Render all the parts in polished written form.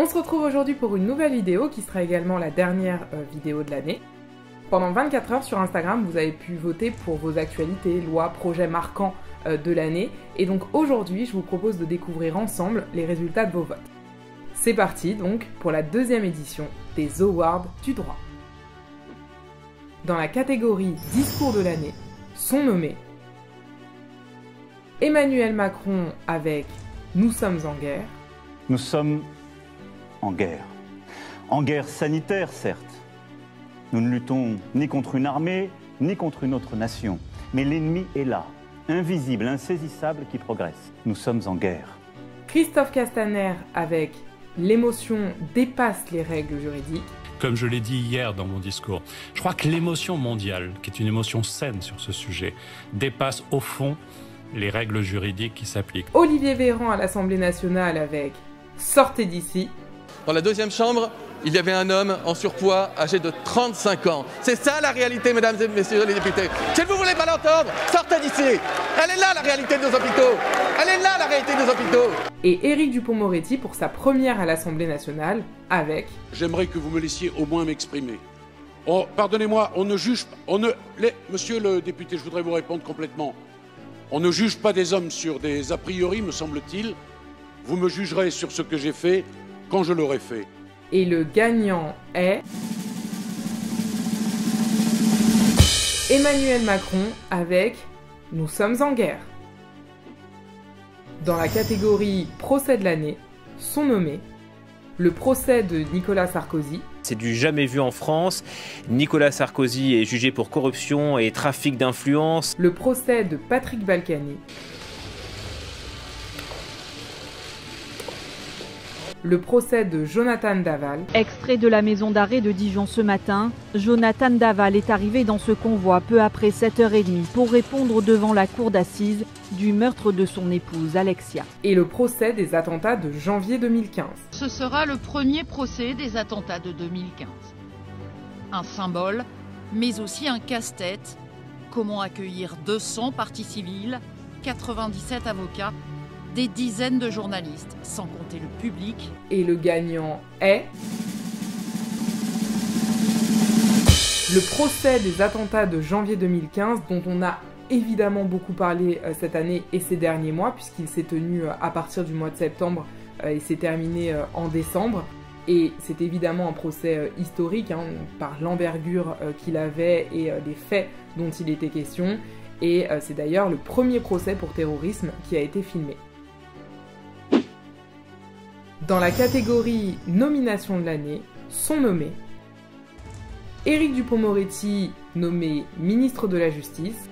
On se retrouve aujourd'hui pour une nouvelle vidéo qui sera également la dernière vidéo de l'année. Pendant 24 heures sur Instagram, vous avez pu voter pour vos actualités, lois, projets marquants de l'année. Et donc aujourd'hui, je vous propose de découvrir ensemble les résultats de vos votes. C'est parti donc pour la deuxième édition des Awards du droit. Dans la catégorie Discours de l'année, sont nommés Emmanuel Macron avec « Nous sommes en guerre ». Nous sommes en guerre. En guerre sanitaire, certes. Nous ne luttons ni contre une armée, ni contre une autre nation. Mais l'ennemi est là, invisible, insaisissable, qui progresse. Nous sommes en guerre. Christophe Castaner avec « L'émotion dépasse les règles juridiques ». Comme je l'ai dit hier dans mon discours, je crois que l'émotion mondiale, qui est une émotion saine sur ce sujet, dépasse au fond les règles juridiques qui s'appliquent. Olivier Véran à l'Assemblée nationale avec « Sortez d'ici ». Dans la deuxième chambre, il y avait un homme en surpoids âgé de 35 ans. C'est ça la réalité, mesdames et messieurs les députés. Si vous ne voulez pas l'entendre, sortez d'ici. Elle est là la réalité de nos hôpitaux. Elle est là la réalité des hôpitaux. Et Éric Dupond-Moretti pour sa première à l'Assemblée nationale avec « J'aimerais que vous me laissiez au moins m'exprimer. Oh, pardonnez-moi, on ne juge pas... Monsieur le député, je voudrais vous répondre complètement. On ne juge pas des hommes sur des a priori, me semble-t-il. Vous me jugerez sur ce que j'ai fait quand je l'aurai fait. » Et le gagnant est Emmanuel Macron avec « Nous sommes en guerre ». Dans la catégorie procès de l'année, sont nommés le procès de Nicolas Sarkozy. C'est du jamais vu en France. Nicolas Sarkozy est jugé pour corruption et trafic d'influence. Le procès de Patrick Balkany. Le procès de Jonathan Daval. Extrait de la maison d'arrêt de Dijon ce matin, Jonathan Daval est arrivé dans ce convoi peu après 7h30 pour répondre devant la cour d'assises du meurtre de son épouse Alexia. Et le procès des attentats de janvier 2015. Ce sera le premier procès des attentats de 2015. Un symbole, mais aussi un casse-tête. Comment accueillir 200 parties civiles, 97 avocats, des dizaines de journalistes, sans compter le public. Et le gagnant est le procès des attentats de janvier 2015, dont on a évidemment beaucoup parlé cette année et ces derniers mois, puisqu'il s'est tenu à partir du mois de septembre et s'est terminé en décembre. Et c'est évidemment un procès historique, par l'envergure qu'il avait et les faits dont il était question. Et c'est d'ailleurs le premier procès pour terrorisme qui a été filmé. Dans la catégorie nomination de l'année, sont nommés Éric Dupond-Moretti, nommé ministre de la Justice,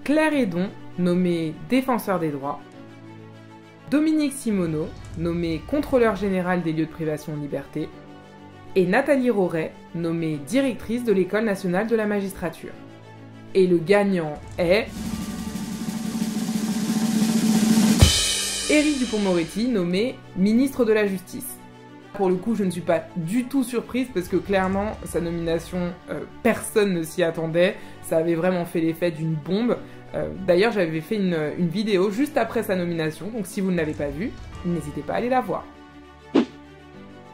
Claire Hédon, nommé défenseur des droits, Dominique Simonneau, nommé contrôleur général des lieux de privation de liberté, et Nathalie Roret, nommée directrice de l'École nationale de la magistrature. Et le gagnant est Éric Dupond-Moretti, nommé ministre de la Justice. Pour le coup, je ne suis pas du tout surprise parce que clairement, sa nomination, personne ne s'y attendait. Ça avait vraiment fait l'effet d'une bombe. D'ailleurs, j'avais fait une vidéo juste après sa nomination, donc si vous ne l'avez pas vue, n'hésitez pas à aller la voir.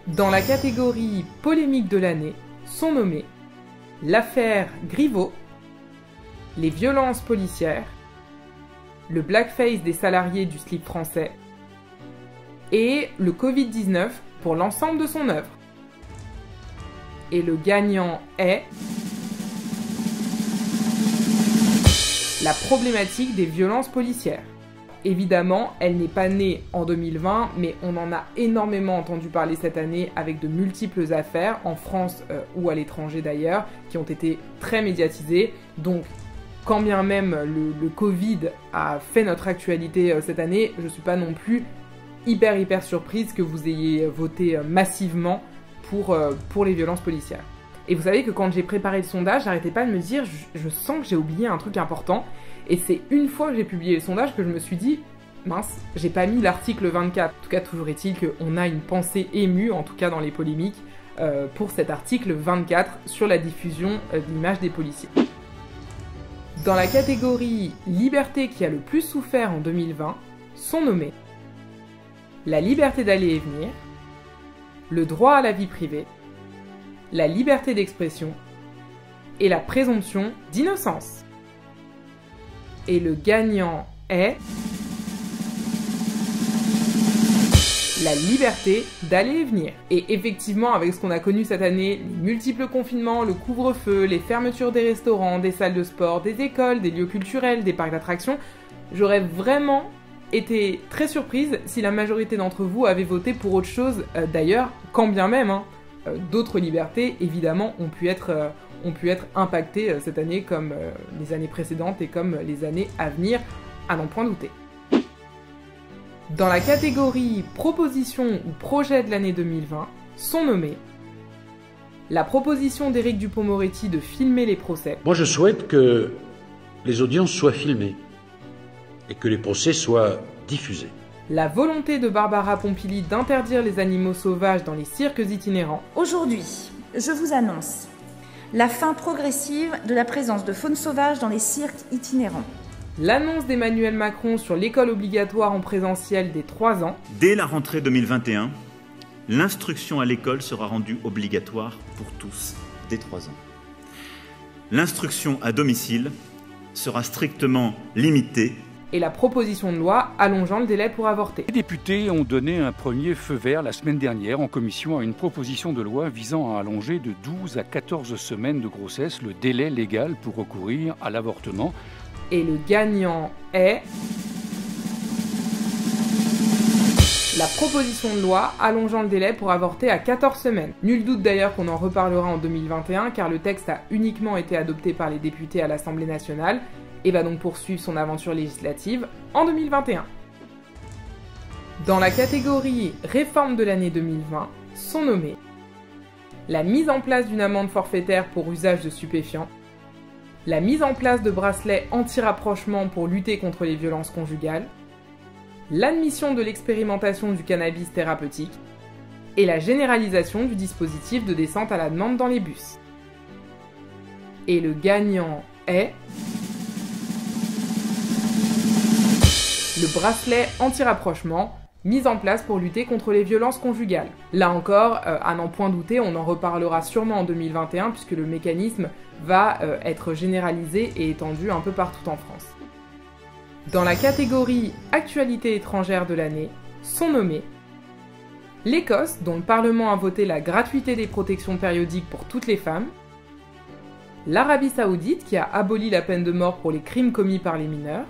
Dans la catégorie polémique de l'année, sont nommés l'affaire Griveaux, les violences policières, le blackface des salariés du slip français et le Covid-19 pour l'ensemble de son œuvre. Et le gagnant est la problématique des violences policières. Évidemment, elle n'est pas née en 2020, mais on en a énormément entendu parler cette année avec de multiples affaires, en France ou à l'étranger d'ailleurs, qui ont été très médiatisées. Donc, quand bien même le Covid a fait notre actualité cette année, je ne suis pas non plus hyper surprise que vous ayez voté massivement pour les violences policières. Et vous savez que quand j'ai préparé le sondage, j'arrêtais pas de me dire, je sens que j'ai oublié un truc important. Et c'est une fois que j'ai publié le sondage que je me suis dit, mince, j'ai pas mis l'article 24. En tout cas, toujours est-il qu'on a une pensée émue, en tout cas dans les polémiques, pour cet article 24 sur la diffusion d'images des policiers. Dans la catégorie liberté qui a le plus souffert en 2020, sont nommés la liberté d'aller et venir, le droit à la vie privée, la liberté d'expression et la présomption d'innocence. Et le gagnant est la liberté d'aller et venir. Et effectivement, avec ce qu'on a connu cette année, les multiples confinements, le couvre-feu, les fermetures des restaurants, des salles de sport, des écoles, des lieux culturels, des parcs d'attractions, j'aurais vraiment été très surprise si la majorité d'entre vous avait voté pour autre chose. D'ailleurs, quand bien même, d'autres libertés, évidemment, ont pu être impactées cette année comme les années précédentes et comme les années à venir, à n'en point douter. Dans la catégorie proposition ou projet de l'année 2020, sont nommés la proposition d'Éric Dupond-Moretti de filmer les procès. Moi, je souhaite que les audiences soient filmées et que les procès soient diffusés. La volonté de Barbara Pompili d'interdire les animaux sauvages dans les cirques itinérants. Aujourd'hui, je vous annonce la fin progressive de la présence de faune sauvage dans les cirques itinérants. L'annonce d'Emmanuel Macron sur l'école obligatoire en présentiel des 3 ans. Dès la rentrée 2021, l'instruction à l'école sera rendue obligatoire pour tous, dès 3 ans. L'instruction à domicile sera strictement limitée. Et la proposition de loi allongeant le délai pour avorter. Les députés ont donné un premier feu vert la semaine dernière en commission à une proposition de loi visant à allonger de 12 à 14 semaines de grossesse le délai légal pour recourir à l'avortement. Et le gagnant est la proposition de loi allongeant le délai pour avorter à 14 semaines. Nul doute d'ailleurs qu'on en reparlera en 2021 car le texte a uniquement été adopté par les députés à l'Assemblée nationale et va donc poursuivre son aventure législative en 2021. Dans la catégorie réforme de l'année 2020, sont nommés la mise en place d'une amende forfaitaire pour usage de stupéfiants, la mise en place de bracelets anti-rapprochement pour lutter contre les violences conjugales, l'admission de l'expérimentation du cannabis thérapeutique et la généralisation du dispositif de descente à la demande dans les bus. Et le gagnant est le bracelet anti-rapprochement mis en place pour lutter contre les violences conjugales. Là encore, à n'en point douter, on en reparlera sûrement en 2021 puisque le mécanisme va être généralisé et étendu un peu partout en France. Dans la catégorie actualité étrangère de l'année, sont nommés l'Écosse, dont le Parlement a voté la gratuité des protections périodiques pour toutes les femmes, l'Arabie Saoudite, qui a aboli la peine de mort pour les crimes commis par les mineurs,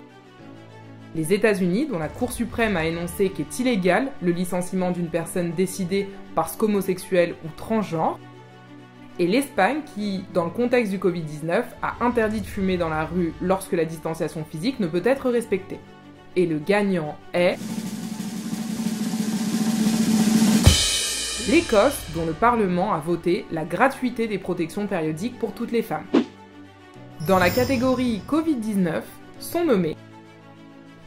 les États-Unis, dont la Cour suprême a énoncé qu'il est illégal le licenciement d'une personne décidée parce qu'homosexuelle ou transgenre, et l'Espagne qui, dans le contexte du Covid-19, a interdit de fumer dans la rue lorsque la distanciation physique ne peut être respectée. Et le gagnant est l'Écosse, dont le Parlement a voté la gratuité des protections périodiques pour toutes les femmes. Dans la catégorie Covid-19, sont nommés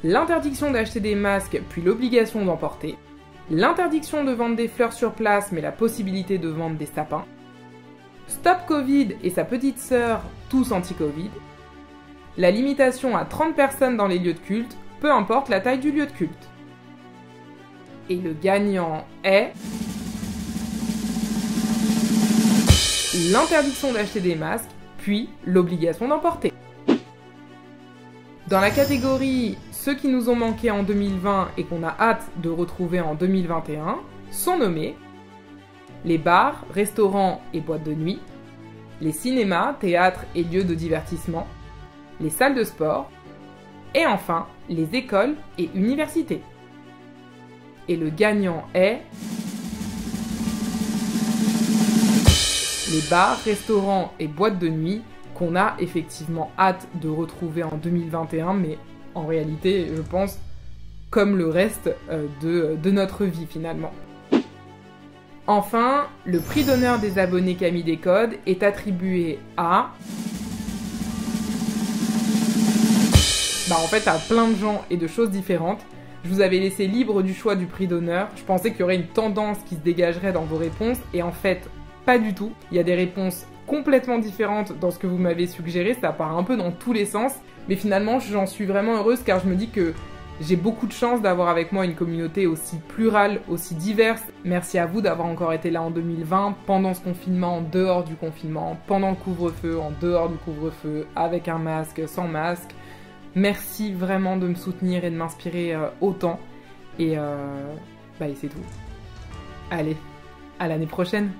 l'interdiction d'acheter des masques puis l'obligation d'en porter, l'interdiction de vendre des fleurs sur place mais la possibilité de vendre des sapins, Stop Covid et sa petite sœur, tous anti-Covid, la limitation à 30 personnes dans les lieux de culte, peu importe la taille du lieu de culte. Et le gagnant est l'interdiction d'acheter des masques, puis l'obligation d'en porter. Dans la catégorie ceux qui nous ont manqué en 2020 et qu'on a hâte de retrouver en 2021, sont nommés les bars, restaurants et boîtes de nuit, les cinémas, théâtres et lieux de divertissement, les salles de sport, et enfin les écoles et universités. Et le gagnant est les bars, restaurants et boîtes de nuit qu'on a effectivement hâte de retrouver en 2021, mais en réalité, je pense, comme le reste de notre vie finalement. Enfin, le prix d'honneur des abonnés Camille Descodes est attribué à... en fait, à plein de gens et de choses différentes. Je vous avais laissé libre du choix du prix d'honneur. Je pensais qu'il y aurait une tendance qui se dégagerait dans vos réponses, et en fait, pas du tout. Il y a des réponses complètement différentes dans ce que vous m'avez suggéré, ça part un peu dans tous les sens, mais finalement, j'en suis vraiment heureuse car je me dis que J'ai beaucoup de chance d'avoir avec moi une communauté aussi plurale, aussi diverse. Merci à vous d'avoir encore été là en 2020, pendant ce confinement, en dehors du confinement, pendant le couvre-feu, en dehors du couvre-feu, avec un masque, sans masque. Merci vraiment de me soutenir et de m'inspirer autant. Et c'est tout. Allez, à l'année prochaine.